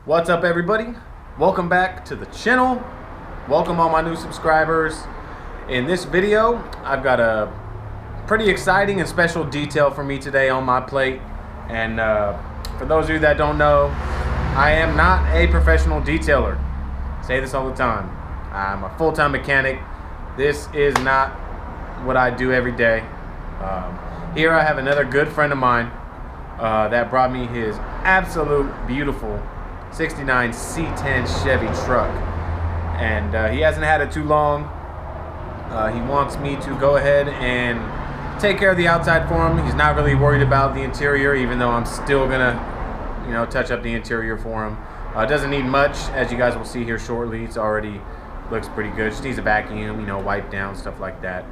What's up, everybody? Welcome back to the channel. Welcome all my new subscribers. In this video, I've got a pretty exciting and special detail for me today on my plate. And for those of you that don't know, I am not a professional detailer. I say this all the time. I'm a full-time mechanic. This is not what I do every day. Here I have another good friend of mine that brought me his absolute beautiful 69 C10 Chevy truck, and he hasn't had it too long. He wants me to go ahead and take care of the outside for him. He's not really worried about the interior, even though I'm still gonna, you know, touch up the interior for him. It doesn't need much, as you guys will see here shortly. It's already looks pretty good. Just needs a vacuum, you know, wipe down, stuff like that.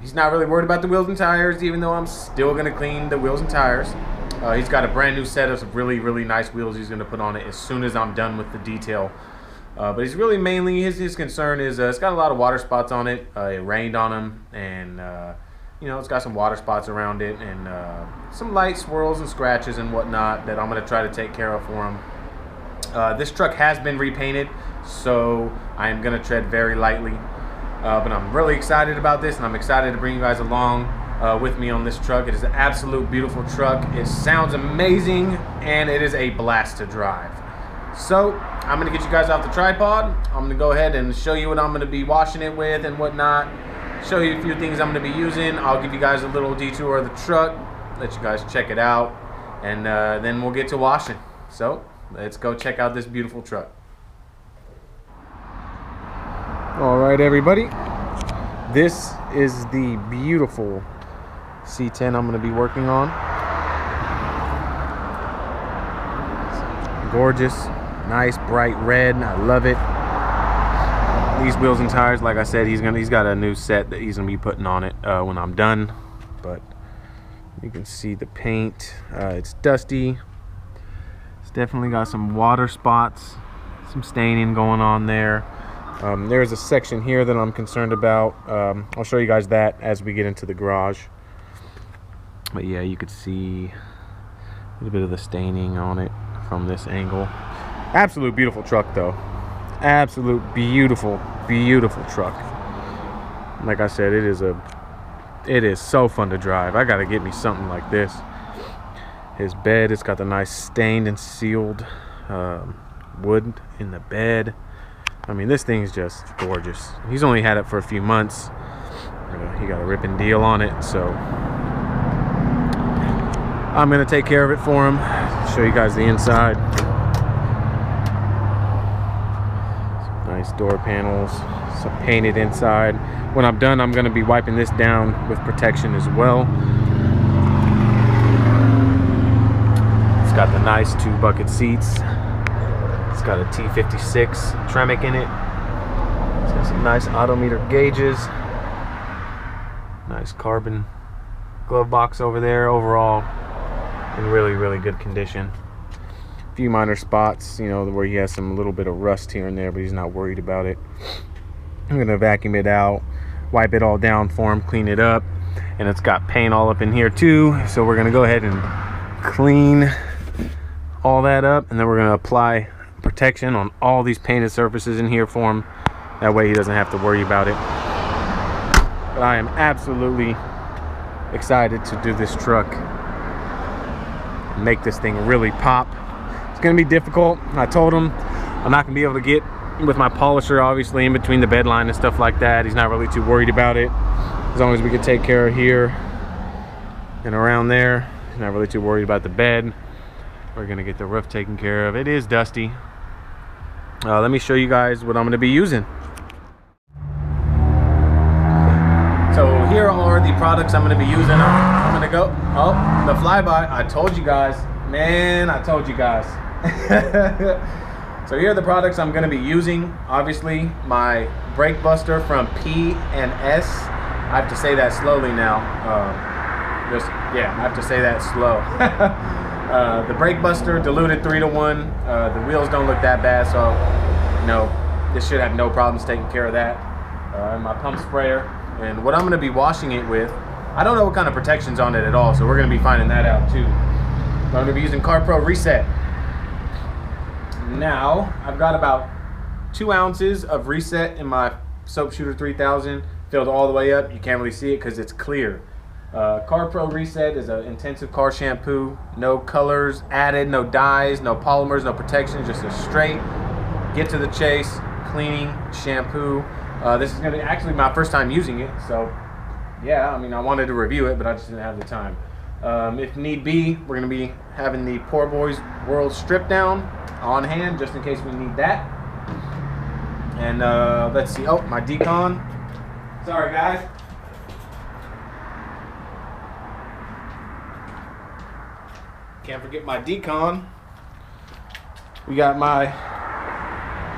He's not really worried about the wheels and tires, even though I'm still gonna clean the wheels and tires. He's got a brand new set of some really nice wheels he's going to put on it as soon as I'm done with the detail. But he's really mainly, his concern is it's got a lot of water spots on it. It rained on him, and you know, it's got some water spots around it, and some light swirls and scratches and whatnot that I'm going to try to take care of for him. This truck has been repainted, so I am going to tread very lightly. But I'm really excited about this, and I'm excited to bring you guys along with me on this truck. It is an absolute beautiful truck. It sounds amazing, and it is a blast to drive. So I'm gonna get you guys off the tripod. I'm gonna go ahead and show you what I'm gonna be washing it with and whatnot, show you a few things I'm gonna be using. I'll give you guys a little detour of the truck, let you guys check it out, and then we'll get to washing. So let's go check out this beautiful truck. All right, everybody, this is the beautiful C10 I'm going to be working on. Gorgeous, nice bright red. I love it. These wheels and tires, like I said, he's got a new set that he's going to be putting on it when I'm done. But you can see the paint. It's dusty. It's definitely got some water spots, some staining going on there. There's a section here that I'm concerned about. I'll show you guys that as we get into the garage. But yeah, you could see a little bit of the staining on it from this angle. Absolute beautiful truck, though. Absolute beautiful truck. Like I said, it is so fun to drive. I gotta get me something like this. His bed, it's got the nice stained and sealed wood in the bed. I mean, this thing's just gorgeous. He's only had it for a few months. He got a ripping deal on it, so I'm gonna take care of it for him. Show you guys the inside. Some nice door panels, some painted inside. When I'm done, I'm gonna be wiping this down with protection as well. It's got the nice 2-bucket seats. It's got a T56 Tremec in it. It's got some nice odometer gauges. Nice carbon glove box over there. Overall, in really good condition. A few minor spots, you know, where he has some little bit of rust here and there, but he's not worried about it. I'm gonna vacuum it out, wipe it all down for him, clean it up, and it's got paint all up in here too. So we're gonna go ahead and clean all that up, and then we're gonna apply protection on all these painted surfaces in here for him. That way he doesn't have to worry about it. But I am absolutely excited to do this truck, make this thing really pop. It's gonna be difficult. I told him I'm not gonna be able to get with my polisher, obviously, in between the bed line and stuff like that. He's not really too worried about it, as long as we can take care of here and around there. He's not really too worried about the bed. We're gonna get the roof taken care of. It is dusty. Let me show you guys what I'm gonna be using. So here are the products I'm gonna be using. I'm gonna go, oh, the flyby. I told you guys, man, I told you guys. So here are the products I'm gonna be using. Obviously, my brake buster from P&S. I have to say that slowly now. I have to say that slow. The brake buster, diluted 3-to-1. The wheels don't look that bad, so you know, this should have no problems taking care of that. And my pump sprayer. And what I'm going to be washing it with, I don't know what kind of protection's on it at all, so we're going to be finding that out too. I'm going to be using CarPro Reset. Now I've got about 2 ounces of Reset in my Soap Shooter 3000, filled all the way up. You can't really see it because it's clear. Car Pro Reset is an intensive car shampoo. No colors added, no dyes, no polymers, no protection, just a straight, get to the chase, cleaning shampoo. This is going to be actually my first time using it, so yeah, I mean, I wanted to review it, but I just didn't have the time. If need be, we're going to be having the Poor Boys World Strip Down on hand, just in case we need that. And let's see, oh, my decon. Sorry, guys. Can't forget my decon. We got my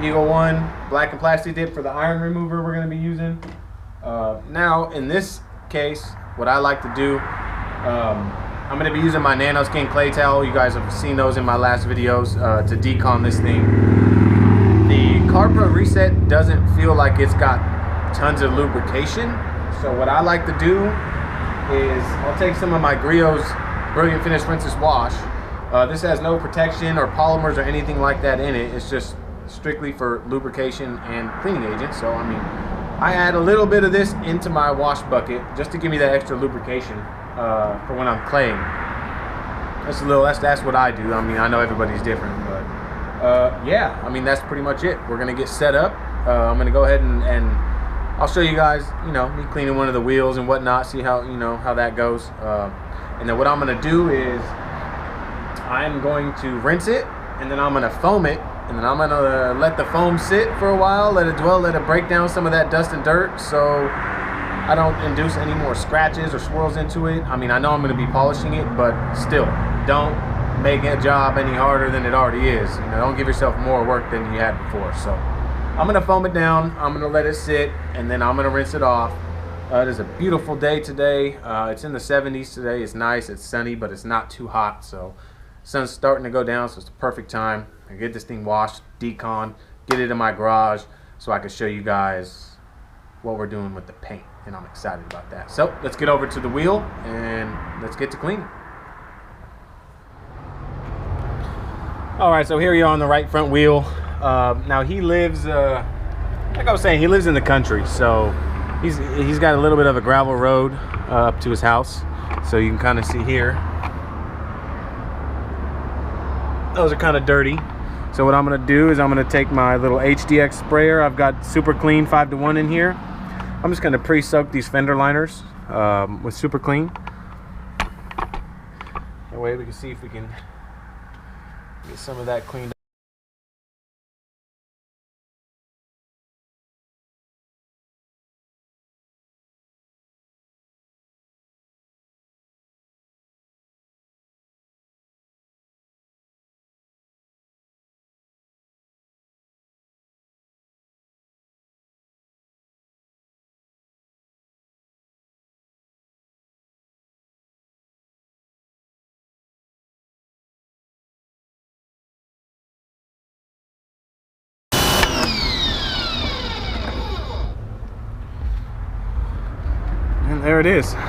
Eagle One black and plastic dip for the iron remover we're going to be using. Now, in this case, what I like to do, I'm going to be using my Nano Skin clay towel. You guys have seen those in my last videos to decon this thing. The Car Pro Reset doesn't feel like it's got tons of lubrication. So what I like to do is I'll take some of my Griot's Brilliant Finish Rinseless Wash. This has no protection or polymers or anything like that in it. It's just strictly for lubrication and cleaning agent. So I mean, I add a little bit of this into my wash bucket just to give me that extra lubrication for when I'm claying. That's what I do. I mean, I know everybody's different, but yeah, I mean, that's pretty much it. We're gonna get set up. I'm gonna go ahead and I'll show you guys, you know, me cleaning one of the wheels and whatnot, see how, you know, how that goes. And then what I'm gonna do is I'm going to rinse it, and then I'm gonna foam it, and then I'm gonna let the foam sit for a while, let it dwell, let it break down some of that dust and dirt, so I don't induce any more scratches or swirls into it. I mean, I know I'm gonna be polishing it, but still, don't make a job any harder than it already is. You know, don't give yourself more work than you had before. So I'm gonna foam it down, I'm gonna let it sit, and then I'm gonna rinse it off. It is a beautiful day today. It's in the 70s today. It's nice, it's sunny, but it's not too hot, so sun's starting to go down, so it's the perfect time. I get this thing washed, decon, get it in my garage so I can show you guys what we're doing with the paint, and I'm excited about that. So let's get over to the wheel and let's get to cleaning. All right, so here you are on the right front wheel. Now he lives, like I was saying, he lives in the country, so he's got a little bit of a gravel road up to his house, so you can kind of see here. Those are kind of dirty. So what I'm gonna do is I'm gonna take my little HDX sprayer. I've got Super Clean 5-to-1 in here. I'm just gonna pre-soak these fender liners with Super Clean. That way we can see if we can get some of that cleaned up. And there it is. The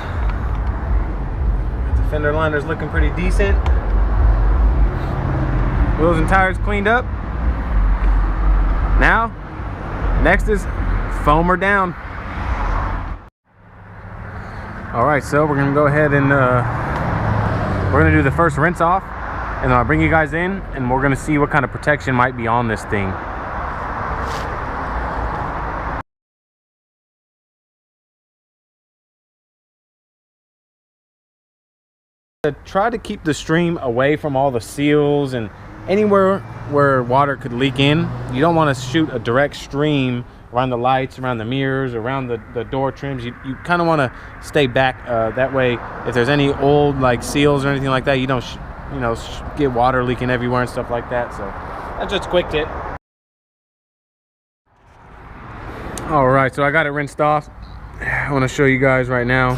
fender liner's looking pretty decent. Wheels and tires cleaned up. Now, next is foam her down. All right, so we're gonna go ahead and we're gonna do the first rinse off, and then I'll bring you guys in, and we're gonna see what kind of protection might be on this thing. Try to keep the stream away from all the seals and anywhere where water could leak in. You don't want to shoot a direct stream around the lights, around the mirrors, around the door trims. You kind of want to stay back. That way, if there's any old like seals or anything like that, you don't get water leaking everywhere and stuff like that. So that's just a quick tip. All right, so I got it rinsed off. I want to show you guys right now.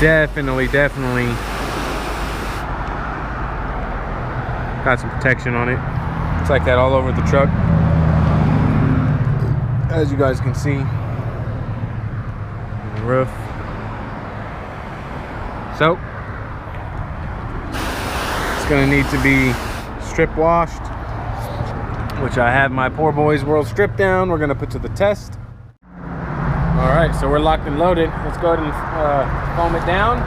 Definitely got some protection on it. It's like that all over the truck, as you guys can see. The roof. So it's gonna need to be strip washed, which I have my Poor Boys World strip down. We're gonna put to the test. All right, so we're locked and loaded. Let's go ahead and foam it down.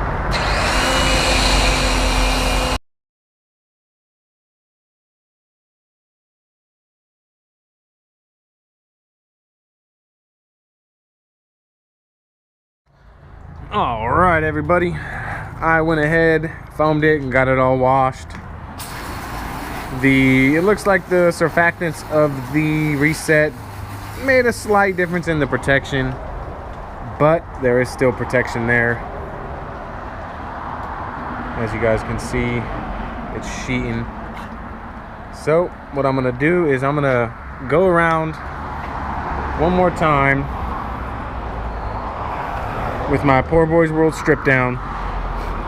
All right, everybody. I went ahead, foamed it, and got it all washed. It looks like the surfactants of the reset made a slight difference in the protection, but there is still protection there. As you guys can see, it's sheeting. So what I'm gonna do is I'm gonna go around one more time with my Poor Boys World strip down.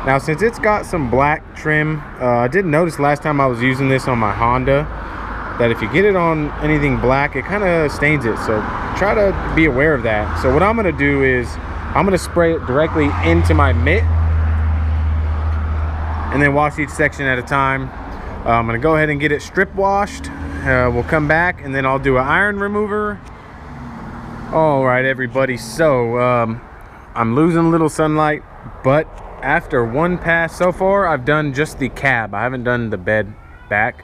Now, since it's got some black trim, I did notice last time I was using this on my Honda that if you get it on anything black, it kind of stains it. So try to be aware of that. So what I'm gonna do is I'm gonna spray it directly into my mitt and then wash each section at a time. I'm gonna go ahead and get it strip washed. We'll come back and then I'll do an iron remover. All right, everybody, so I'm losing a little sunlight, but after one pass so far, I've done just the cab. I haven't done the bed back.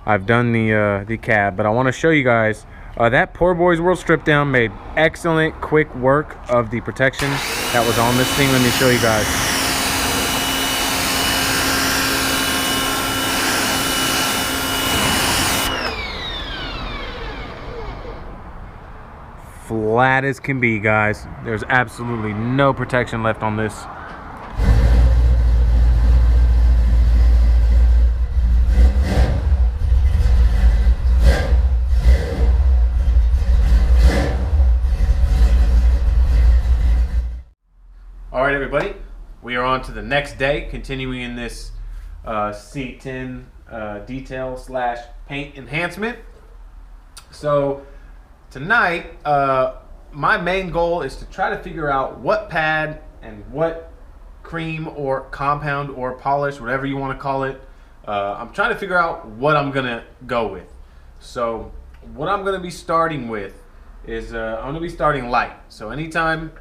I've done the cab, but I want to show you guys that Poor Boys World strip down made excellent quick work of the protection that was on this thing. Let me show you guys. Flat as can be, guys. There's absolutely no protection left on this. All right, everybody, we are on to the next day, continuing in this C10 detail slash paint enhancement. So tonight, my main goal is to try to figure out what pad and what cream or compound or polish, whatever you want to call it. I'm trying to figure out what I'm gonna go with. So what I'm gonna be starting with is I'm gonna be starting light. So anytime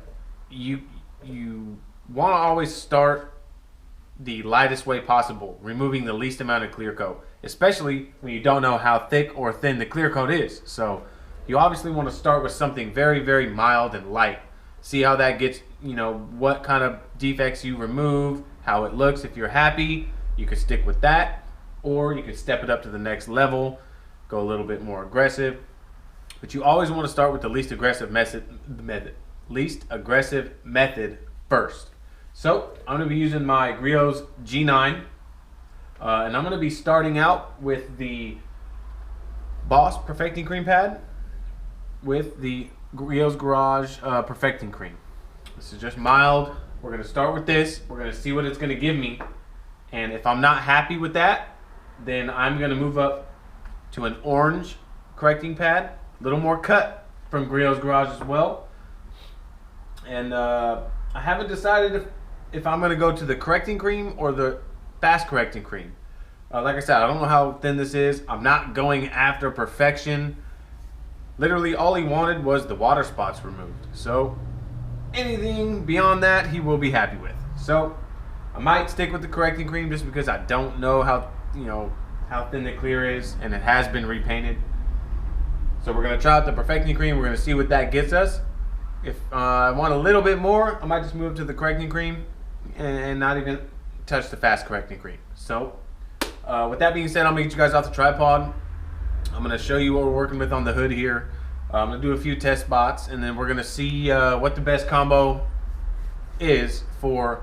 you want to always start the lightest way possible, removing the least amount of clear coat, especially when you don't know how thick or thin the clear coat is. So you obviously want to start with something very, very mild and light. See how that gets, you know, what kind of defects you remove, how it looks. If you're happy, you could stick with that, or you could step it up to the next level, go a little bit more aggressive. But you always want to start with the least aggressive method first. So I'm going to be using my Griot's G9, and I'm going to be starting out with the Boss Perfecting Cream pad with the Griot's Garage Perfecting Cream. This is just mild. We're going to start with this. We're going to see what it's going to give me, and if I'm not happy with that, then I'm going to move up to an orange correcting pad, a little more cut from Griot's Garage as well. And I haven't decided if I'm going to go to the correcting cream or the fast correcting cream. Like I said, I don't know how thin this is. I'm not going after perfection. Literally all he wanted was the water spots removed. So anything beyond that, he will be happy with. So I might stick with the correcting cream just because I don't know how thin the clear is, and it has been repainted. So we're going to try out the perfecting cream. We're going to see what that gets us. If I want a little bit more, I might just move to the correcting cream and not even touch the fast correcting cream. So with that being said, I'm going to get you guys off the tripod. I'm going to show you what we're working with on the hood here. I'm going to do a few test spots, and then we're going to see what the best combo is for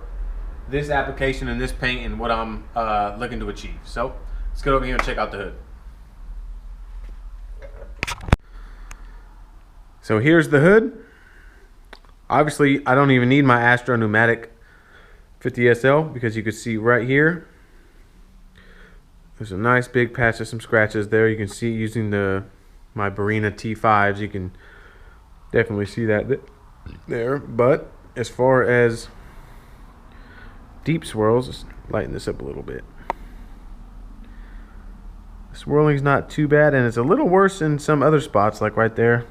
this application and this paint and what I'm looking to achieve. So let's get over here and check out the hood. So here's the hood. Obviously, I don't even need my Astro Pneumatic 50SL because you can see right here, there's a nice big patch of some scratches there. You can see using my Barina T5s, you can definitely see that there. But as far as deep swirls, let's lighten this up a little bit. Swirling's not too bad, and it's a little worse in some other spots, like right there.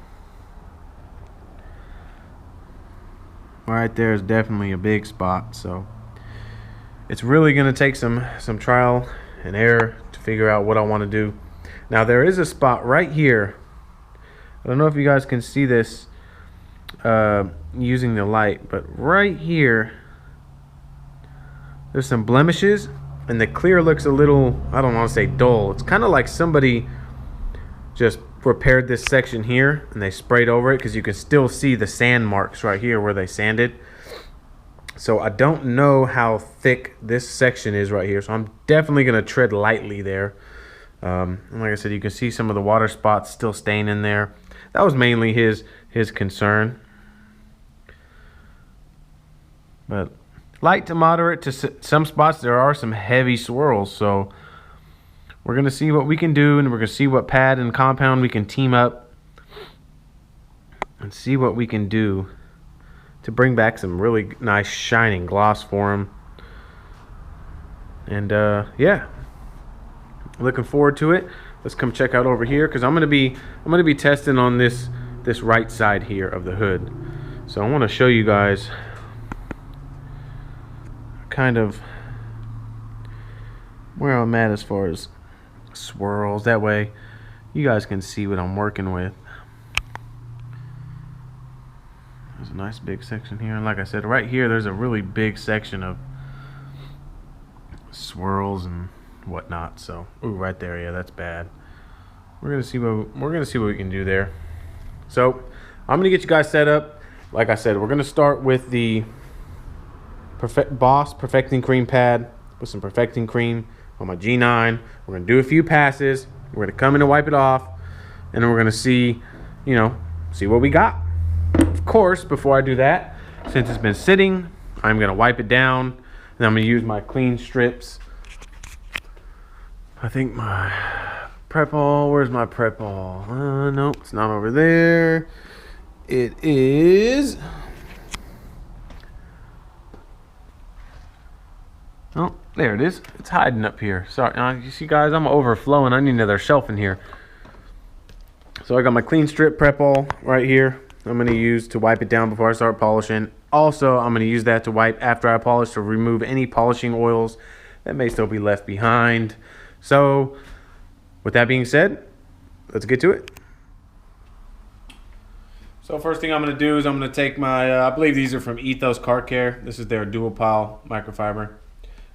Right there is definitely a big spot, so it's really going to take some trial and error to figure out what I want to do. Now there is a spot right here. I don't know if you guys can see this using the light, but right here there's some blemishes, and the clear looks a little, I don't want to say dull. It's kind of like somebody just repaired this section here and they sprayed over it, because you can still see the sand marks right here where they sanded. So I don't know how thick this section is right here, so I'm definitely going to tread lightly there. And like I said, you can see some of the water spots still staying in there. That was mainly his concern. But light to moderate to some spots, there are some heavy swirls, so we're going to see what we can do, and we're going to see what pad and compound we can team up and see what we can do to bring back some really nice shining gloss for him. And yeah, looking forward to it. Let's come check out over here, because I'm going to be testing on this right side here of the hood. So I want to show you guys kind of where I'm at as far as swirls. That way you guys can see what I'm working with. There's a nice big section here, and like I said, right here there's a really big section of swirls and whatnot. So ooh, right there, yeah, that's bad. We're gonna see what we can do there. So I'm gonna get you guys set up. Like I said, we're gonna start with the Boss Perfecting Cream pad with some Perfecting Cream on my G9. We're going to do a few passes. We're going to come in and wipe it off, and then we're going to see, see what we got. Of course, before I do that, since it's been sitting, I'm going to wipe it down, and I'm going to use my clean strips. I think my prep all, where's my prep all? No, it's not over there. It is... Oh, there it is. It's hiding up here. Sorry, you see guys, I'm overflowing. I need another shelf in here. So I got my clean strip prep all right here. I'm going to use to wipe it down before I start polishing. Also, I'm going to use that to wipe after I polish, to remove any polishing oils that may still be left behind. So with that being said, let's get to it. So first thing I'm going to do is I'm going to take my, I believe these are from Ethos Car Care. This is their dual pile microfiber.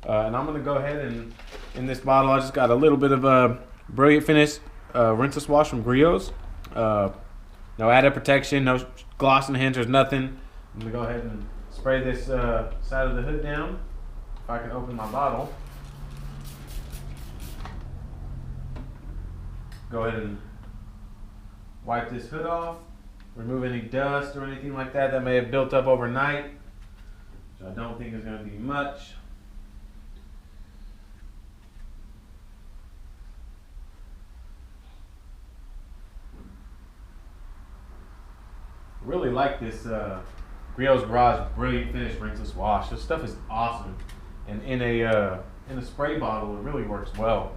And I'm going to go ahead and, in this bottle, I just got a little bit of a Brilliant Finish rinseless wash from Griot's. No added protection, no gloss enhancers, nothing. I'm going to go ahead and spray this side of the hood down. If I can open my bottle. Go ahead and wipe this hood off. Remove any dust or anything like that may have built up overnight. Which I don't think is going to be much. Really like this Griot's Garage Brilliant Finish rinseless wash. This stuff is awesome, and in a spray bottle, it really works well.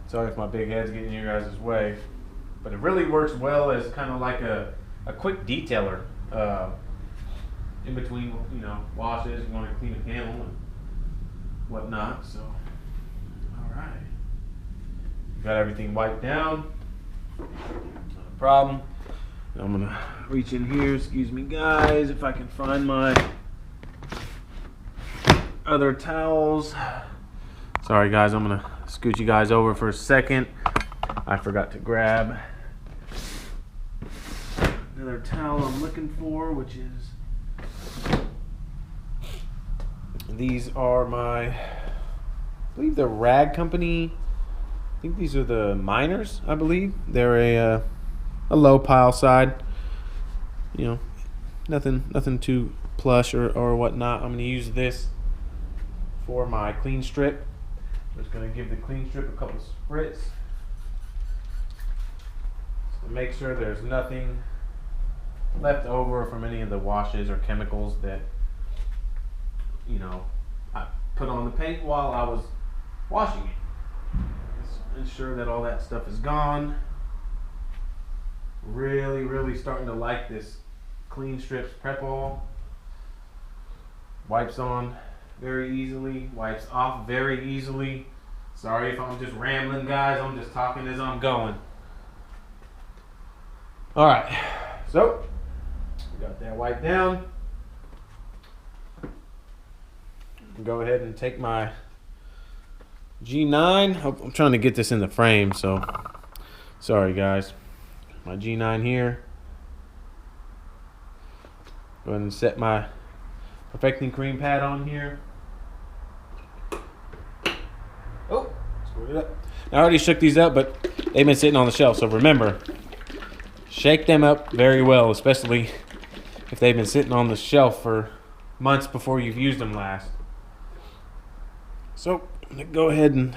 Sorry if my big head's getting in your guys' way, but it really works well as kind of like a quick detailer in between, washes. You want to clean a panel and whatnot. So, all right, got everything wiped down. Not a problem. I'm gonna reach in here, excuse me guys, if I can find my other towels. Sorry guys, I'm gonna scoot you guys over for a second. I forgot to grab another towel I'm looking for, which is, these are my, I believe they're Rag Company. I think these are the Miners, I believe. They're a low pile side, nothing too plush or whatnot. I'm going to use this for my clean strip. I'm just going to give the clean strip a couple spritz to make sure there's nothing left over from any of the washes or chemicals that I put on the paint while I was washing it. ensure that all that stuff is gone. Really starting to like this Clean Strips Prep All. Wipes on very easily, wipes off very easily. Sorry if I'm just rambling, guys. I'm just talking as I'm going. All right, so we got that wiped down. Go ahead and take my G9. I'm trying to get this in the frame, so sorry, guys. My G9 here. Go ahead and set my perfecting cream pad on here. Oh, screwed it up. I already shook these up, but they've been sitting on the shelf. So remember, shake them up very well, especially if they've been sitting on the shelf for months before you've used them last. So I'm gonna go ahead and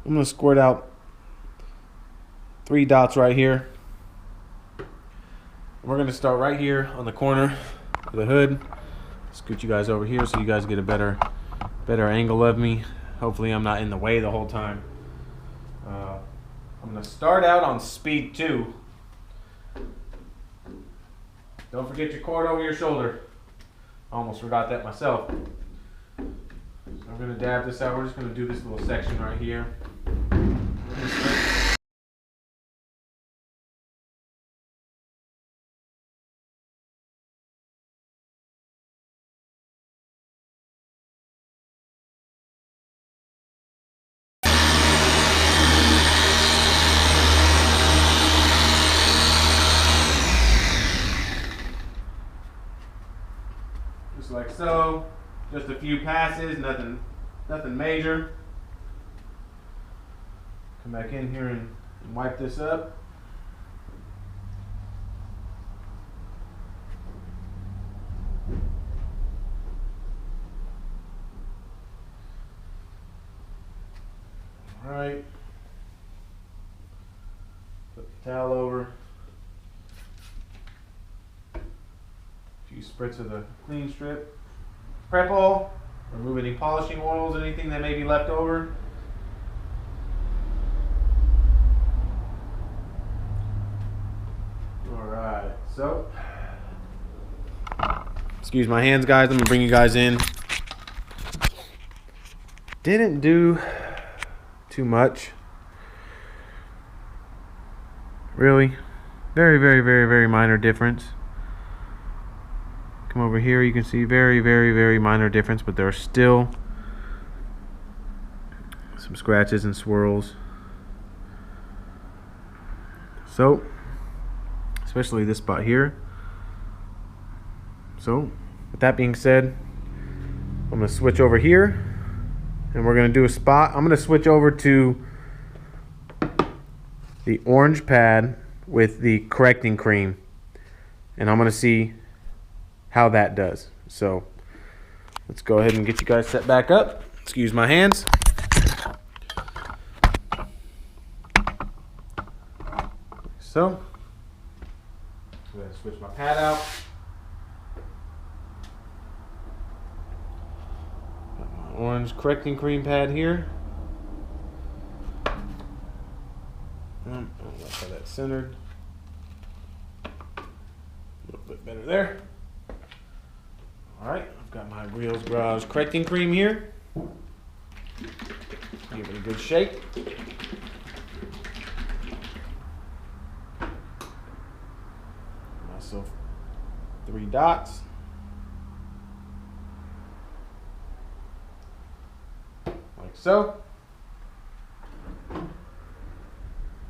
I'm gonna squirt out 3 dots right here. We're gonna start right here on the corner of the hood. Scoot you guys over here so you guys get a better angle of me. Hopefully I'm not in the way the whole time. I'm gonna start out on speed 2. Don't forget your cord over your shoulder. Almost forgot that myself. So I'm gonna dab this out. We're just gonna do this little section right here. Just like so. Just a few passes, nothing major. Come back in here and wipe this up. All right. Put the towel over. A few spritz of the Clean Strip Prep All. Remove any polishing oils, anything that may be left over. Alright, so excuse my hands, guys. I'm gonna bring you guys in. Didn't do too much. Really. Very minor difference. Come over here, you can see very minor difference, but there are still some scratches and swirls. So, especially this spot here. So, with that being said, I'm gonna switch over here and we're gonna do a spot. I'm gonna switch over to the orange pad with the correcting cream, and I'm gonna see how that does. So let's go ahead and get you guys set back up. Excuse my hands. So I'm going to switch my pad out. Got my orange correcting cream pad here. I'll let that centered. A little bit better there. Alright, I've got my Reels Garage correcting cream here. Give it a good shake. Myself 3 dots. Like so.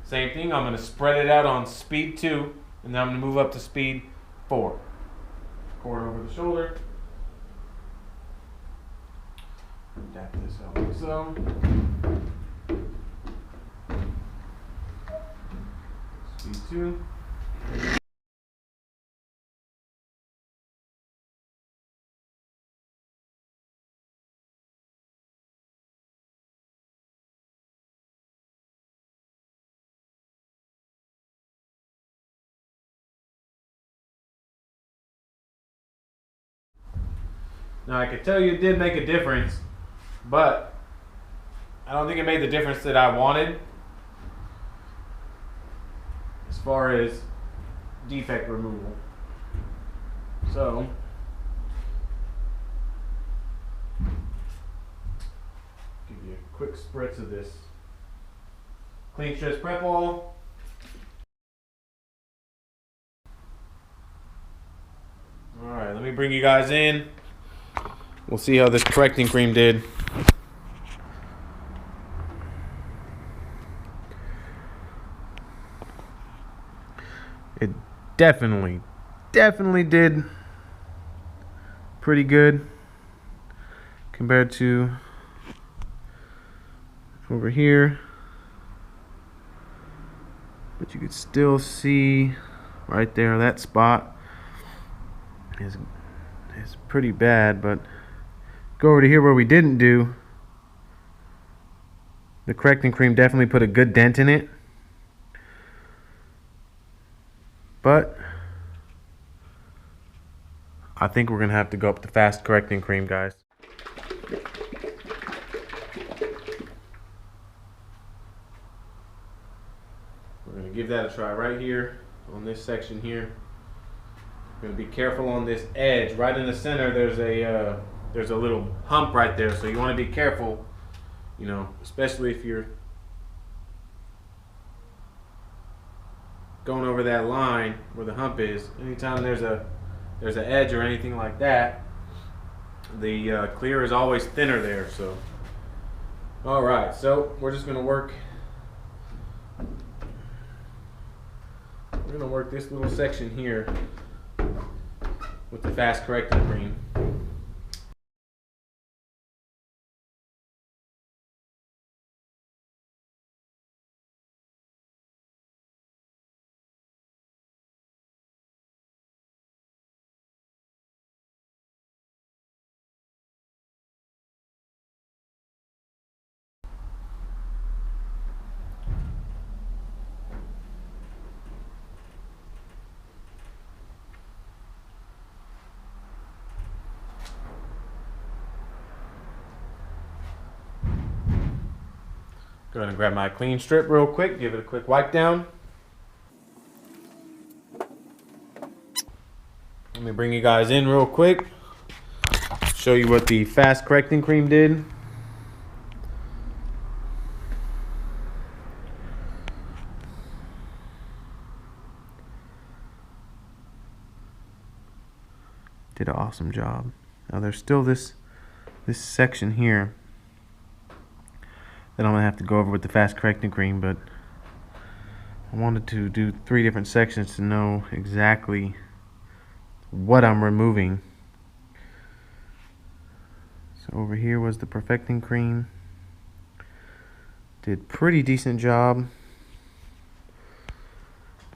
Same thing, I'm going to spread it out on speed 2, and then I'm going to move up to speed 4. Cord over the shoulder. Dap this out like so. Speed 2. Now I could tell you it did make a difference, but I don't think it made the difference that I wanted as far as defect removal. So give you a quick spritz of this clean stress prep oil. Alright, let me bring you guys in. We'll see how this correcting cream did. It definitely did pretty good compared to over here. But you could still see right there, that spot is pretty bad. But go over to here where we didn't do. The correcting cream definitely put a good dent in it. But I think we're gonna have to go up the fast correcting cream, guys. We're gonna give that a try right here on this section here. We're gonna be careful on this edge. Right in the center, there's a little hump right there, so you want to be careful, you know, especially if you're going over that line where the hump is. Anytime there's an edge or anything like that, the clear is always thinner there. So, all right, so we're just gonna work. We're gonna work this little section here with the fast correcting cream. Go ahead and grab my clean strip real quick, give it a quick wipe down. Let me bring you guys in real quick, show you what the fast correcting cream did. Did an awesome job. Now there's still this section here that I'm gonna have to go over with the fast correcting cream, but I wanted to do 3 different sections to know exactly what I'm removing. So over here was the perfecting cream. Did pretty decent job,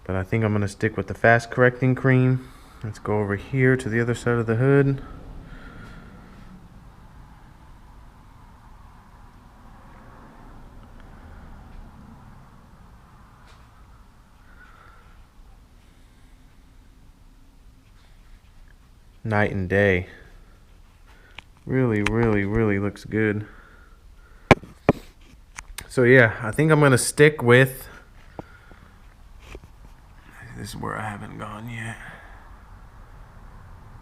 but I think I'm gonna stick with the fast correcting cream. Let's go over here to the other side of the hood. Night and day. Really looks good. So yeah, I think I'm gonna stick with, this is where I haven't gone yet.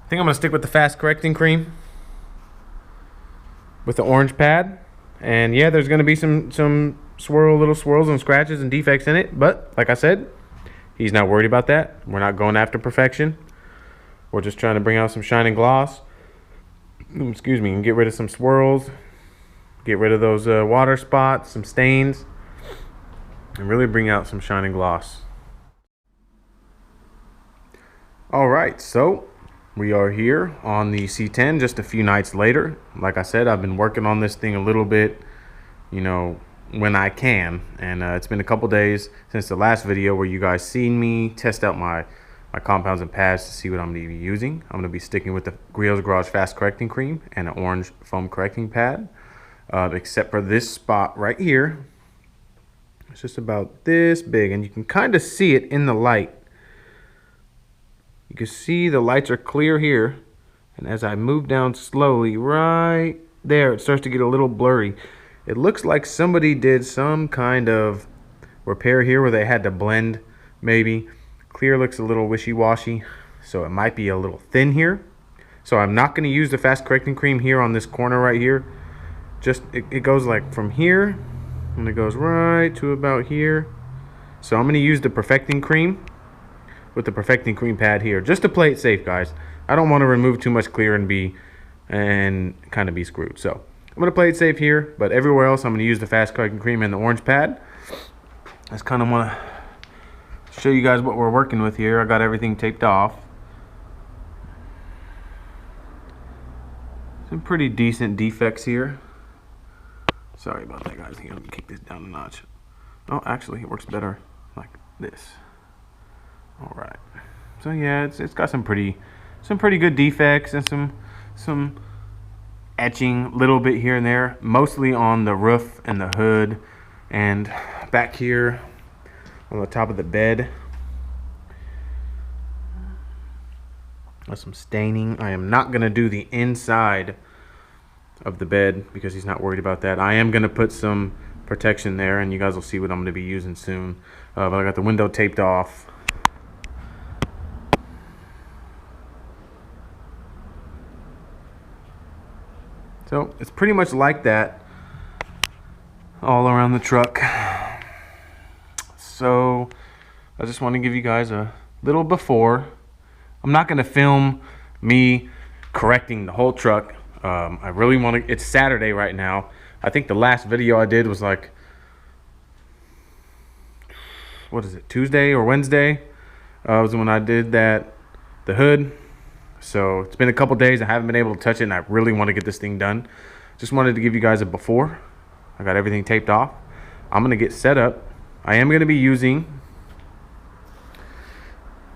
I think I'm gonna stick with the fast correcting cream with the orange pad. And yeah, there's gonna be some little swirls and scratches and defects in it, but like I said, he's not worried about that. We're not going after perfection. We're just trying to bring out some shining gloss. Excuse me, and get rid of some swirls, get rid of those water spots, some stains, and really bring out some shining gloss. All right, so we are here on the C10 just a few nights later. Like I said, I've been working on this thing a little bit, you know, when I can, and it's been a couple days since the last video where you guys seen me test out my compounds and pads to see what I'm going to be using. I'm going to be sticking with the Griot's Garage Fast Correcting Cream and an orange foam correcting pad, except for this spot right here. It's just about this big, and you can kind of see it in the light. You can see the lights are clear here, and as I move down slowly right there, it starts to get a little blurry. It looks like somebody did some kind of repair here where they had to blend, maybe. Clear looks a little wishy-washy, so it might be a little thin here. So I'm not going to use the fast correcting cream here on this corner right here. Just it goes like from here and it goes right to about here. So I'm going to use the perfecting cream with the perfecting cream pad here just to play it safe, guys. I don't want to remove too much clear and kind of be screwed. So I'm going to play it safe here, but everywhere else I'm going to use the fast correcting cream and the orange pad. I just kind of want to show you guys what we're working with here. I got everything taped off. Some pretty decent defects here. Sorry about that, guys. I think I'm gonna kick this down a notch. Oh, actually, it works better like this. All right. So yeah, it's got some pretty good defects and some etching, little bit here and there, mostly on the roof and the hood, and back here on the top of the bed. There's some staining. I am not gonna do the inside of the bed because he's not worried about that. I am gonna put some protection there, and you guys will see what I'm gonna be using soon. But I got the window taped off. So it's pretty much like that all around the truck. So I just want to give you guys a little before. I'm not going to film me correcting the whole truck. I really want to. It's Saturday right now. I think the last video I did was like, what is it, Tuesday or Wednesday? Was when I did the hood. So it's been a couple days. I haven't been able to touch it, and I really want to get this thing done. Just wanted to give you guys a before. I got everything taped off. I'm going to get set up. I am going to be using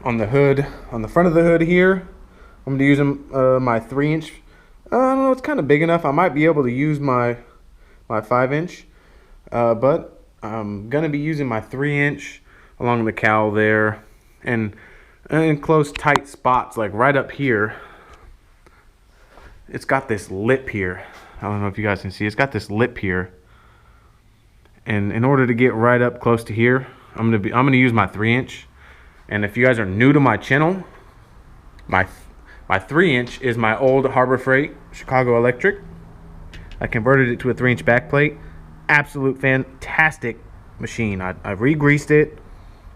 on the hood, on the front of the hood here, I'm going to use my 3-inch. I don't know, it's kind of big enough. I might be able to use my 5-inch, but I'm going to be using my 3-inch along the cowl there, and in close tight spots like right up here. It's got this lip here. I don't know if you guys can see. It's got this lip here, and in order to get right up close to here, I'm gonna use my 3-inch. And if you guys are new to my channel, my 3-inch is my old Harbor Freight Chicago Electric. I converted it to a 3-inch backplate. Absolute fantastic machine. I re-greased it.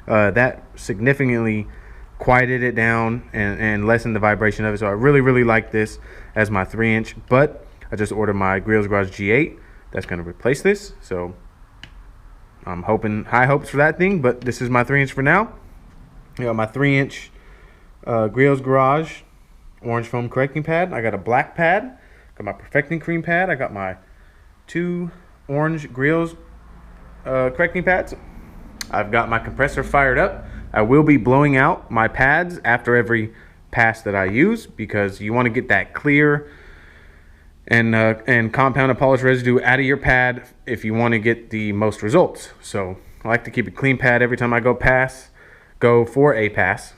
That significantly quieted it down and lessened the vibration of it. So I really like this as my 3-inch. But I just ordered my Grills Garage G8. That's going to replace this. So I'm hoping high hopes for that thing. But this is my 3-inch for now. You know, my 3-inch Grills Garage orange foam correcting pad. I got a black pad. Got my perfecting cream pad. I got my 2 orange Grills correcting pads. I've got my compressor fired up. I will be blowing out my pads after every pass that I use, because you want to get that clear and compounded polish residue out of your pad if you want to get the most results. So I like to keep a clean pad every time I go for a pass.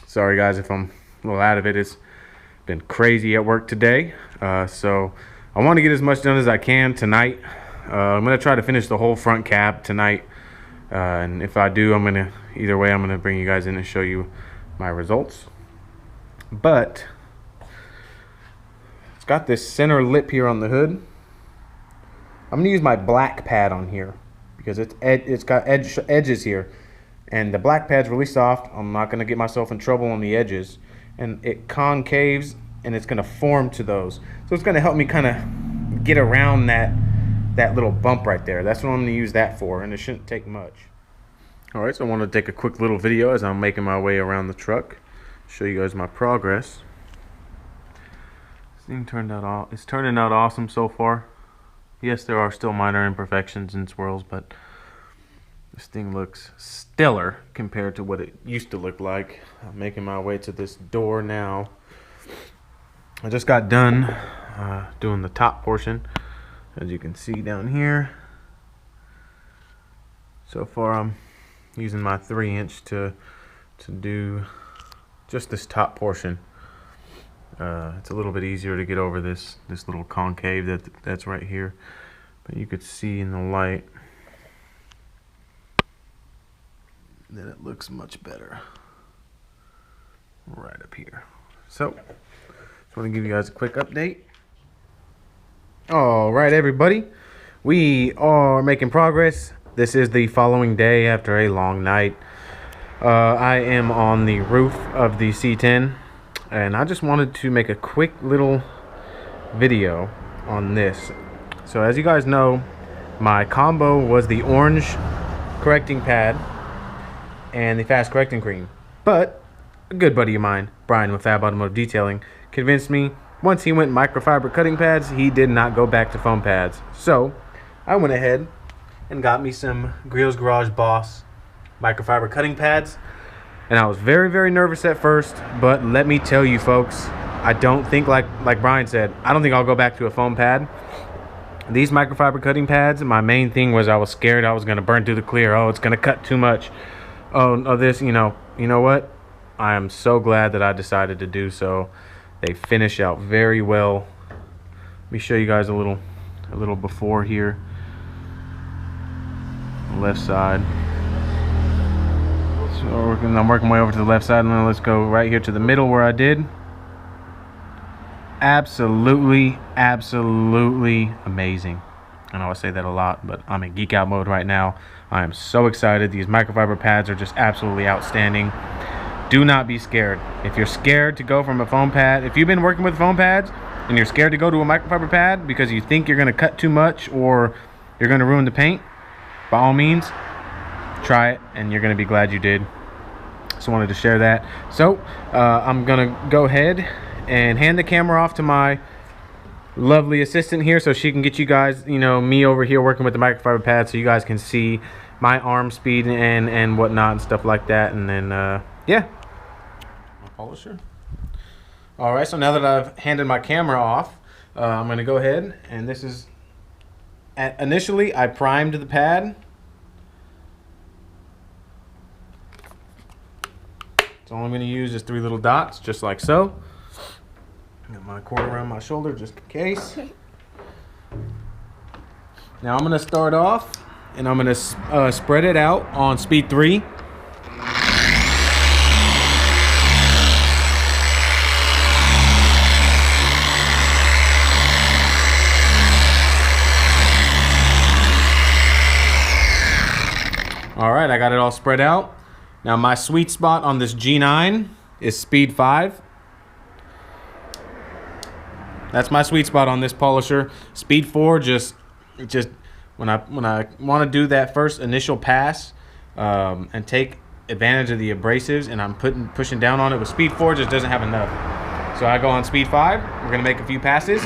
Sorry guys if I'm a little out of it. It's been crazy at work today. So I want to get as much done as I can tonight. I'm going to try to finish the whole front cab tonight. And if I do, either way, I'm going to bring you guys in and show you my results. But it's got this center lip here on the hood. I'm going to use my black pad on here because it's got edges here. And the black pad's really soft. I'm not going to get myself in trouble on the edges. And it concaves and it's going to form to those. So it's going to help me kind of get around that little bump right there. That's what I'm going to use that for, and it shouldn't take much. Alright, so I want to take a quick little video as I'm making my way around the truck. Show you guys my progress. This thing it's turning out awesome so far. Yes, there are still minor imperfections and swirls, but this thing looks stellar compared to what it used to look like. I'm making my way to this door now. I just got done doing the top portion, as you can see down here. So far I'm using my 3-inch to do just this top portion. It's a little bit easier to get over this little concave that's right here. but you could see in the light that it looks much better right up here. So just want to give you guys a quick update. All right, everybody, we are making progress. This is the following day after a long night. I am on the roof of the C10, and I just wanted to make a quick little video on this. So as you guys know, my combo was the orange correcting pad and the fast correcting cream, but a good buddy of mine, Brian with Fab Automotive Detailing, convinced me once he went microfiber cutting pads, he did not go back to foam pads. So I went ahead and got me some Griot's Garage Boss microfiber cutting pads, and I was very nervous at first, but let me tell you folks, I don't think, like Brian said, I don't think I'll go back to a foam pad. These microfiber cutting pads, my main thing was I was scared I was going to burn through the clear. Oh, it's going to cut too much. Oh, this, you know what? I am so glad that I decided to do so. They finish out very well. Let me show you guys a little before here. Left side. So I'm working my way over to the left side, and then let's go right here to the middle where I did. Absolutely amazing. I know I say that a lot, but I'm in geek out mode right now. I am so excited. These microfiber pads are just absolutely outstanding. Do not be scared. If you're scared to go from a foam pad, if you've been working with foam pads and you're scared to go to a microfiber pad because you think you're going to cut too much or you're going to ruin the paint, by all means, try it and you're going to be glad you did. Just wanted to share that. So I'm going to go ahead and hand the camera off to my lovely assistant here so she can get you guys, me over here working with the microfiber pad so you guys can see my arm speed and whatnot and stuff like that. And then yeah, my polisher. All right, so now that I've handed my camera off, I'm going to go ahead, and this is initially I primed the pad. So all I'm going to use is 3 little dots, just like so. Got my cord around my shoulder just in case. Now I'm going to start off, and I'm going to spread it out on speed 3. All right, I got it all spread out. Now my sweet spot on this G9 is speed 5. That's my sweet spot on this polisher. Speed 4, just when I want to do that first initial pass and take advantage of the abrasives, and I'm pushing down on it with speed 4, just doesn't have enough. So I go on speed 5. We're gonna make a few passes.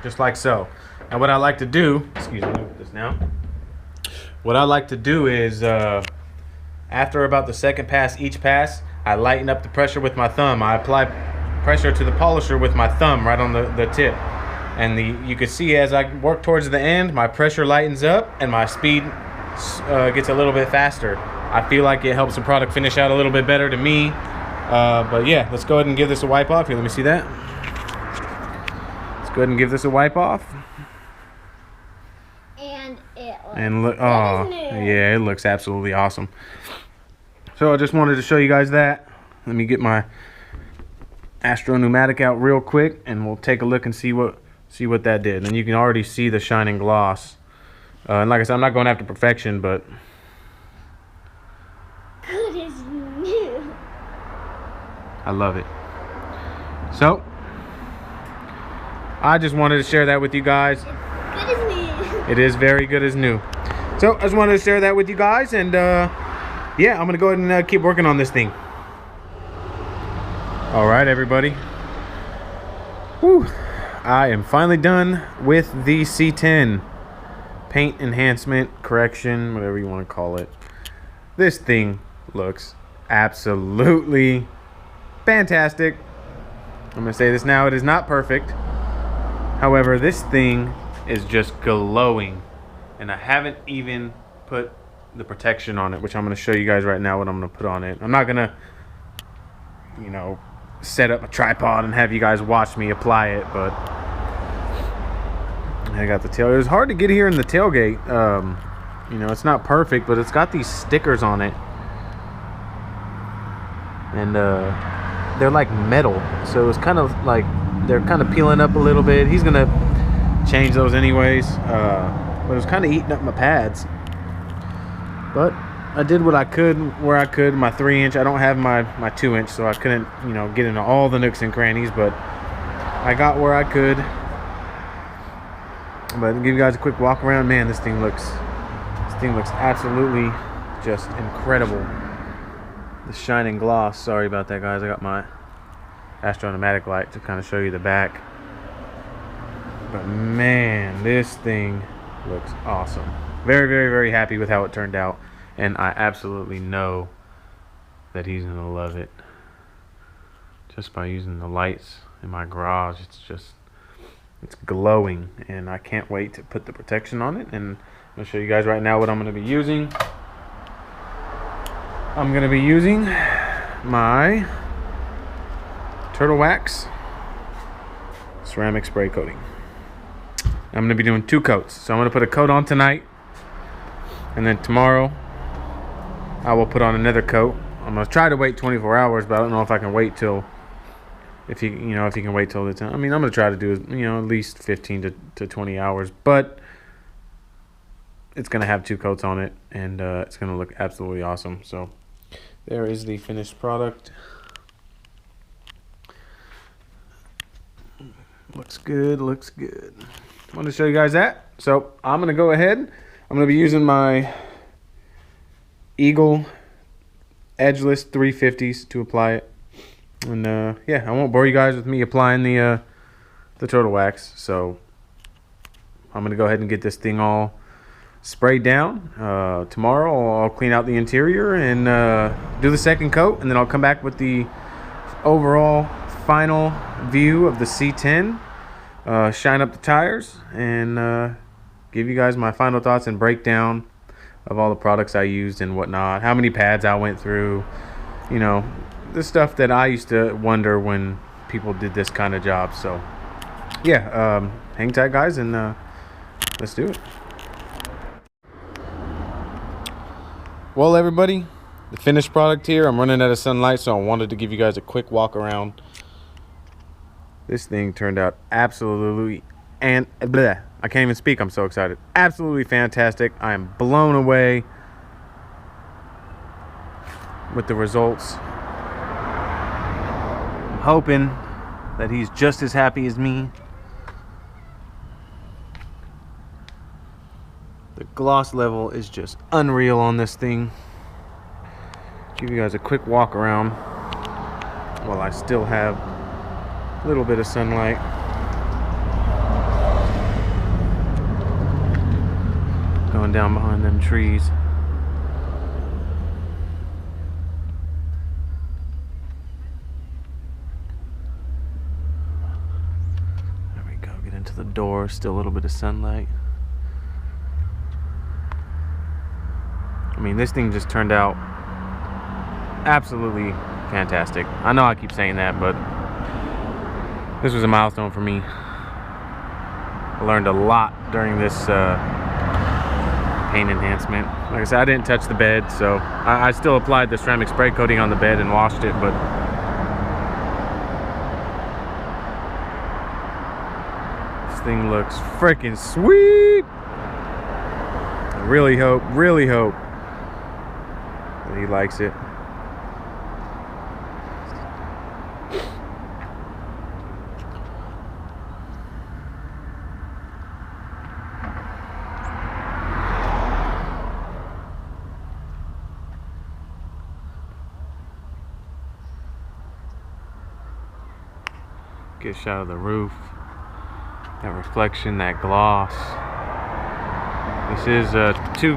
just like so. And what I like to do, excuse me, with this now. What I like to do is, after about the second pass, each pass, I lighten up the pressure with my thumb. I apply pressure to the polisher with my thumb right on the tip. And you can see as I work towards the end, my pressure lightens up and my speed gets a little bit faster. I feel like it helps the product finish out a little bit better to me. But yeah, let's go ahead and give this a wipe off. Here, let me see that. Let's go ahead and give this a wipe off. And look, oh yeah, it looks absolutely awesome. So I just wanted to show you guys that. Let me get my Astro pneumatic out real quick, and we'll take a look and see what that did. And you can already see the shining gloss. And like I said, I'm not going after perfection, but good as new. I love it. So I just wanted to share that with you guys. It's good as new. It is very good as new. So I just wanted to share that with you guys, and yeah, I'm gonna go ahead and keep working on this thing. All right, everybody. Whew. I am finally done with the C10 paint enhancement, correction, whatever you want to call it. This thing looks absolutely fantastic. I'm gonna say this now, it is not perfect. However, this thing is just glowing, and I haven't even put the protection on it, which I'm going to show you guys right now what I'm going to put on it. I'm not going to, you know, set up a tripod and have you guys watch me apply it, but I got the tail. It was hard to get here in the tailgate. You know, it's not perfect, but it's got these stickers on it, and they're like metal, so it's kind of like they're kind of peeling up a little bit. He's gonna change those anyways, but it was kind of eating up my pads, but I did what I could where I could. My 3-inch, I don't have my 2-inch, so I couldn't, you know, get into all the nooks and crannies, but I got where I could. But to give you guys a quick walk around, man, this thing looks absolutely just incredible. The shining gloss. Sorry about that, guys. I got my Astro pneumatic light to kind of show you the back. But man, this thing looks awesome. Very, very, very happy with how it turned out, and I absolutely know that he's gonna love it. Just by using the lights in my garage, it's glowing, and I can't wait to put the protection on it. And I'm gonna show you guys right now what I'm gonna be using. I'm gonna be using my Turtle Wax ceramic spray coating. I'm gonna be doing 2 coats. So I'm gonna put a coat on tonight, and then tomorrow I will put on another coat. I'm gonna try to wait 24 hours, but I don't know if I can wait till, if you can wait till the time. I mean, I'm gonna try to do, you know, at least 15 to 20 hours, but it's gonna have 2 coats on it, and it's gonna look absolutely awesome. So there is the finished product. Looks good, looks good. I want to show you guys that. So I'm gonna go ahead. I'm gonna be using my Eagle edgeless 350s to apply it. And yeah, I won't bore you guys with me applying the Turtle Wax. So I'm gonna go ahead and get this thing all sprayed down. Tomorrow I'll clean out the interior and do the second coat, and then I'll come back with the overall final view of the C10. Shine up the tires and give you guys my final thoughts and breakdown of all the products I used and whatnot, how many pads I went through, you know, the stuff that I used to wonder when people did this kind of job. So yeah, hang tight, guys, and let's do it. Well, everybody, the finished product here. I'm running out of sunlight, so I wanted to give you guys a quick walk around. This thing turned out absolutely, and bleh, I can't even speak, I'm so excited. Absolutely fantastic. I am blown away with the results. I'm hoping that he's just as happy as me. The gloss level is just unreal on this thing. Give you guys a quick walk around while I still have a little bit of sunlight. going down behind them trees. There we go, get into the door, still a little bit of sunlight. I mean, this thing just turned out absolutely fantastic. I know I keep saying that, but this was a milestone for me. I learned a lot during this paint enhancement. Like I said, I didn't touch the bed, so I still applied the ceramic spray coating on the bed and washed it, but this thing looks freaking sweet. I really hope that he likes it. Get a shot of the roof, that reflection, that gloss. This is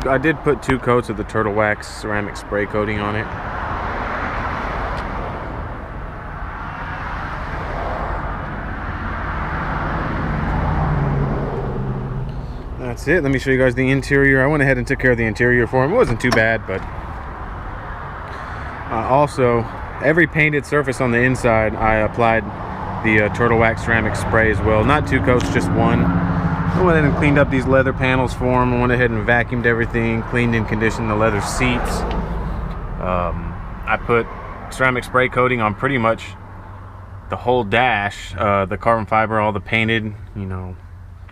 I did put 2 coats of the turtle wax ceramic spray coating on it. That's it. Let me show you guys the interior. I went ahead and took care of the interior for him. It wasn't too bad, but also every painted surface on the inside I applied the turtle wax ceramic spray as well. Not 2 coats, just 1. I went ahead and cleaned up these leather panels for him. I went ahead and vacuumed everything, cleaned and conditioned the leather seats. I put ceramic spray coating on pretty much the whole dash, the carbon fiber, all the painted, you know,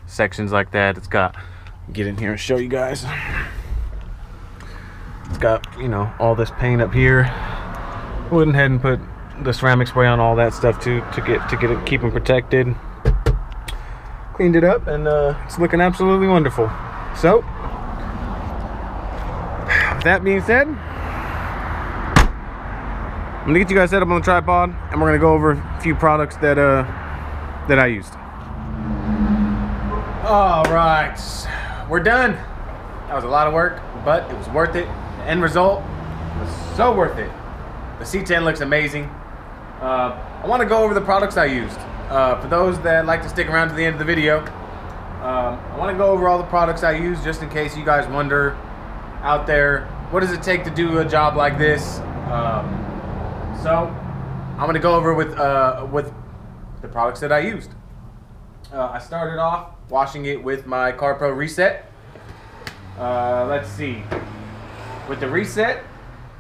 sections like that. It's got, get in here and show you guys. It's got, you know, all this paint up here. I went ahead and put the ceramic spray on all that stuff too, to keep them protected. Cleaned it up, and it's looking absolutely wonderful. So with that being said, I'm gonna get you guys set up on the tripod, and we're gonna go over a few products that I used. All right, we're done. That was a lot of work, but it was worth it. The end result was so worth it. The C10 looks amazing. I want to go over the products I used. For those that like to stick around to the end of the video, I want to go over all the products I used, just in case you guys wonder out there, what does it take to do a job like this? So I'm going to go over with the products that I used. I started off washing it with my CarPro Reset. Let's see, with the Reset,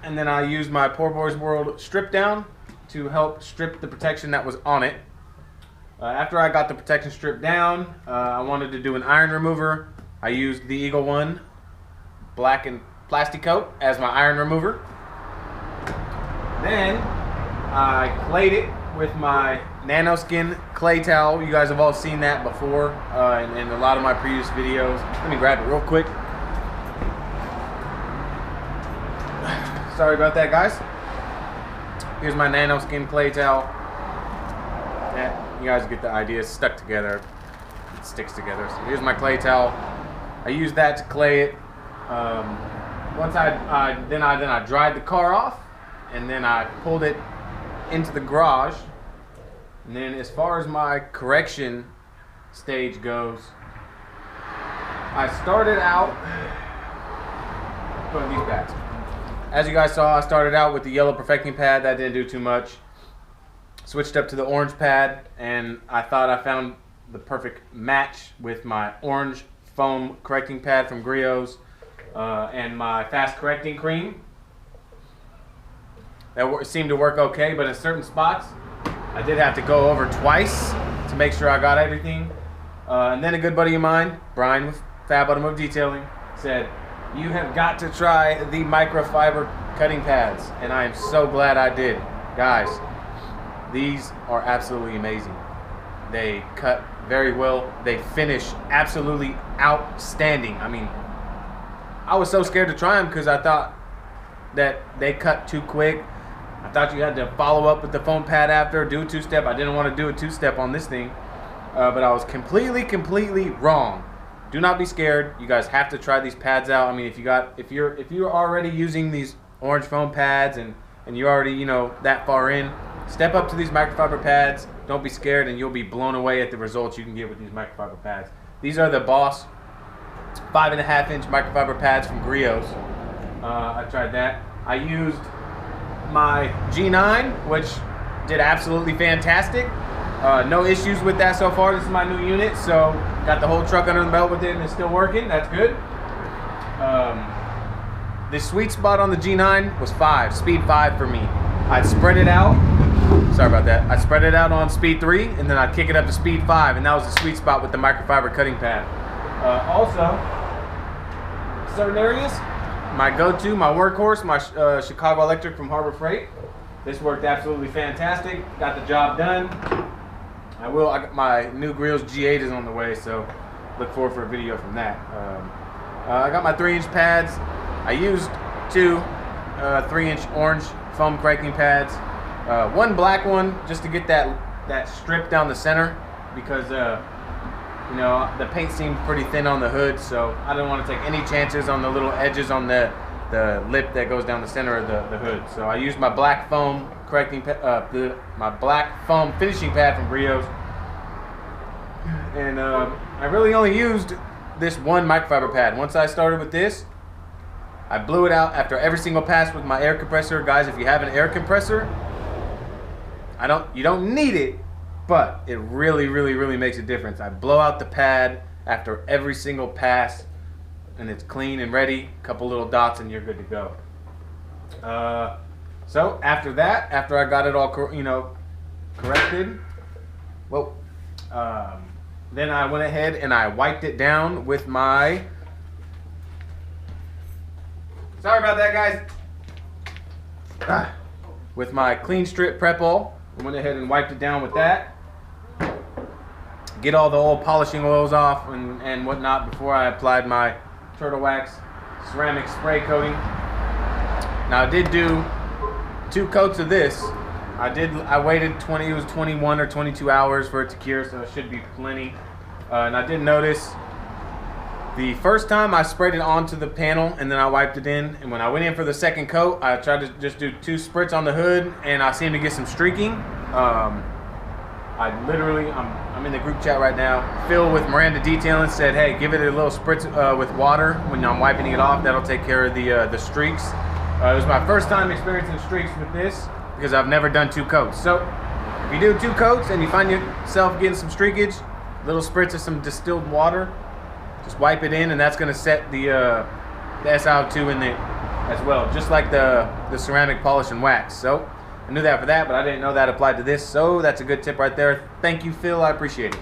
and then I used my Poor Boys World Strip Down to help strip the protection that was on it. After I got the protection stripped down, I wanted to do an iron remover. I used the Eagle One black and plastic coat as my iron remover. Then I clayed it with my Nanoskin clay towel. You guys have all seen that before in a lot of my previous videos. Let me grab it real quick. Sorry about that, guys. Here's my Nanoskin clay towel. Yeah, you guys get the idea. It's stuck together. It sticks together. So here's my clay towel. I used that to clay it. Once then I dried the car off, and then I pulled it into the garage. And then as far as my correction stage goes, I started out putting these pads. As you guys saw, I started out with the yellow perfecting pad. That didn't do too much. Switched up to the orange pad, and I thought I found the perfect match with my orange foam correcting pad from Griots and my fast correcting cream. That seemed to work okay, but in certain spots I did have to go over twice to make sure I got everything. And then a good buddy of mine, Brian with Fab Automotive Detailing, said, "You have got to try the microfiber cutting pads," and I am so glad I did. Guys, these are absolutely amazing. They cut very well. They finish absolutely outstanding. I mean, I was so scared to try them because I thought that they cut too quick. I thought you had to follow up with the foam pad after, do a two-step. I didn't want to do a two-step on this thing, but I was completely wrong. do not be scared. You guys have to try these pads out. I mean, if you're already using these orange foam pads and you're already, you know, that far in, step up to these microfiber pads. Don't be scared, and you'll be blown away at the results you can get with these microfiber pads. These are the Boss 5.5-inch microfiber pads from Griot's. I tried that. I used my G9, which did absolutely fantastic. No issues with that so far. This is my new unit, so got the whole truck under the belt with it, and it's still working. That's good. The sweet spot on the G9 was 5, speed 5 for me. I'd spread it out. Sorry about that. I'd spread it out on speed 3, and then I'd kick it up to speed 5, and that was the sweet spot with the microfiber cutting pad. Also, certain areas, my go-to, my workhorse, my Chicago Electric from Harbor Freight. This worked absolutely fantastic. Got the job done. I got my new Griot's G8 is on the way, so look forward for a video from that. I got my 3-inch pads. I used 2 3-inch orange foam cracking pads. One black one just to get that strip down the center, because you know, the paint seemed pretty thin on the hood, so I didn't want to take any chances on the little edges on the lip that goes down the center of the hood. So I used my black foam my black foam finishing pad from Griot's, and I really only used this one microfiber pad. Once I started with this, I blew it out after every single pass with my air compressor. Guys, if you have an air compressor, you don't need it, but it really makes a difference. I blow out the pad after every single pass, and it's clean and ready. A couple little dots and you're good to go. So after that, after I got it all corrected, then I went ahead and I wiped it down with my, sorry about that, guys, with my clean strip prep all. I went ahead and wiped it down with that. Get all the old polishing oils off and whatnot before I applied my Turtle Wax ceramic spray coating. Now I did do 2 coats of this. I waited it was 21 or 22 hours for it to cure, so it should be plenty. And I did notice the first time I sprayed it onto the panel and then I wiped it in, and when I went in for the second coat, I tried to just do 2 spritz on the hood, and I seemed to get some streaking. I'm in the group chat right now. Phil with Miranda Detailing said, hey, give it a little spritz with water when I'm wiping it off. That'll take care of the streaks. It was my first time experiencing streaks with this, because I've never done 2 coats. So if you do 2 coats and you find yourself getting some streakage, little spritz of some distilled water, just wipe it in, and that's going to set the SiO2 in there as well, just like the ceramic polish and wax. So I knew that for that, but I didn't know that applied to this, so that's a good tip right there. Thank you, Phil. I appreciate it.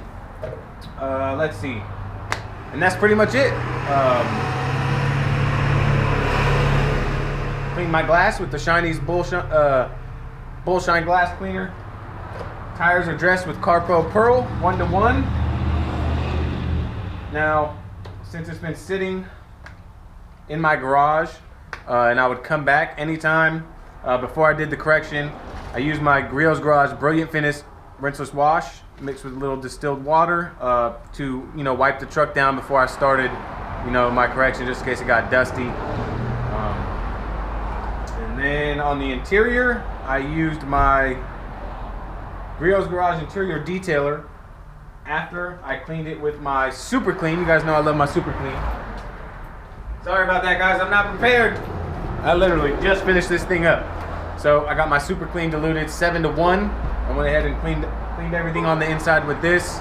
Let's see. And that's pretty much it. Clean my glass with the Shiny's Bull Shine glass cleaner. Tires are dressed with Carpro Pearl 1-to-1. Now, since it's been sitting in my garage, and I would come back anytime before I did the correction, I used my Griot's Garage Brilliant Finish rinseless wash mixed with a little distilled water to wipe the truck down before I started my correction, just in case it got dusty. And then on the interior, I used my Griot's Garage Interior Detailer after I cleaned it with my Super Clean. You guys know I love my Super Clean. Sorry about that, guys. I'm not prepared. I literally just finished this thing up. So I got my Super Clean diluted 7-to-1. I went ahead and cleaned everything on the inside with this,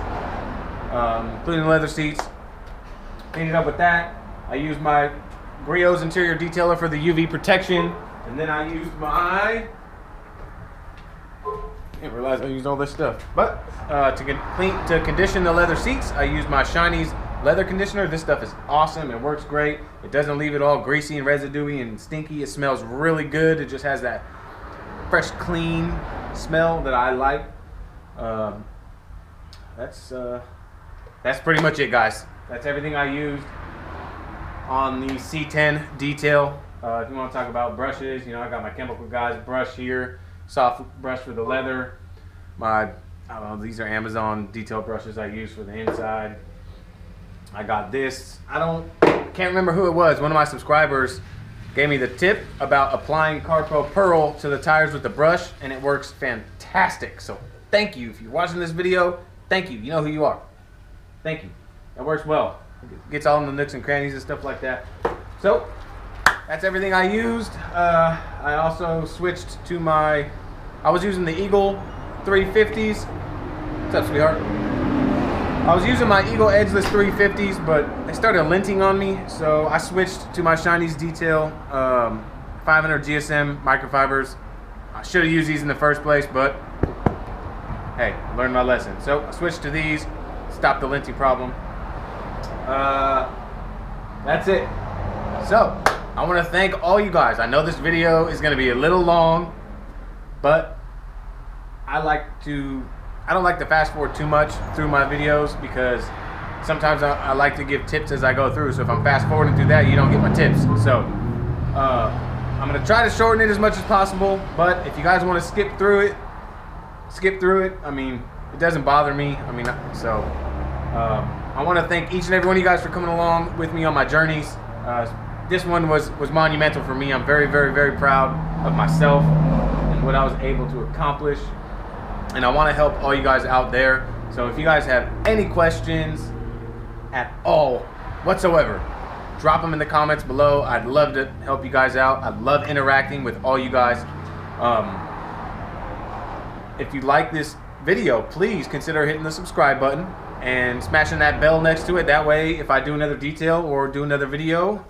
including the leather seats. Cleaned it up with that. I used my Griot's Interior Detailer for the UV protection, and then I used my, I didn't realize I used all this stuff. But to condition the leather seats, I used my Shiny's leather conditioner. This stuff is awesome. It works great. It doesn't leave it all greasy and residuey and stinky. It smells really good. It just has that fresh, clean smell that I like. That's pretty much it, guys. That's everything I used on the C10 detail. If you want to talk about brushes, I got my Chemical Guys brush here, soft brush for the leather. I don't know, these are Amazon detail brushes I use for the inside. I got this. Can't remember who it was. One of my subscribers gave me the tip about applying Carpo Pearl to the tires with the brush, and it works fantastic. So thank you. If you're watching this video, thank you. You know who you are. Thank you. That works well. It gets all in the nooks and crannies and stuff like that. So that's everything I used. I also switched to I was using the Eagle 350s. What's up, sweetheart? I was using my Eagle Edgeless 350s, but they started linting on me, so I switched to my Chinese Detail 500 GSM microfibers. I should have used these in the first place, but hey, learned my lesson. So I switched to these, stopped the linting problem. That's it. So I want to thank all you guys. I know this video is going to be a little long, but I don't like to fast forward too much through my videos because sometimes I like to give tips as I go through. So if I'm fast forwarding through that, you don't get my tips. So I'm going to try to shorten it as much as possible, but if you guys want to skip through it. I mean, it doesn't bother me. I mean, so I want to thank each and every one of you guys for coming along with me on my journeys. This one was monumental for me. I'm very, very, very proud of myself and what I was able to accomplish. And I want to help all you guys out there. So if you guys have any questions at all whatsoever, drop them in the comments below. I'd love to help you guys out. I love interacting with all you guys. If you like this video, please consider hitting the subscribe button and smashing that bell next to it. That way, if I do another detail or do another video,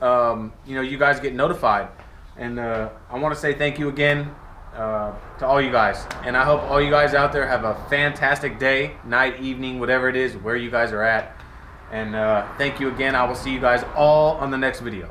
you know, you guys get notified. And I want to say thank you again to all you guys. And I hope all you guys out there have a fantastic day, night, evening, whatever it is, where you guys are at. And thank you again. I will see you guys all on the next video.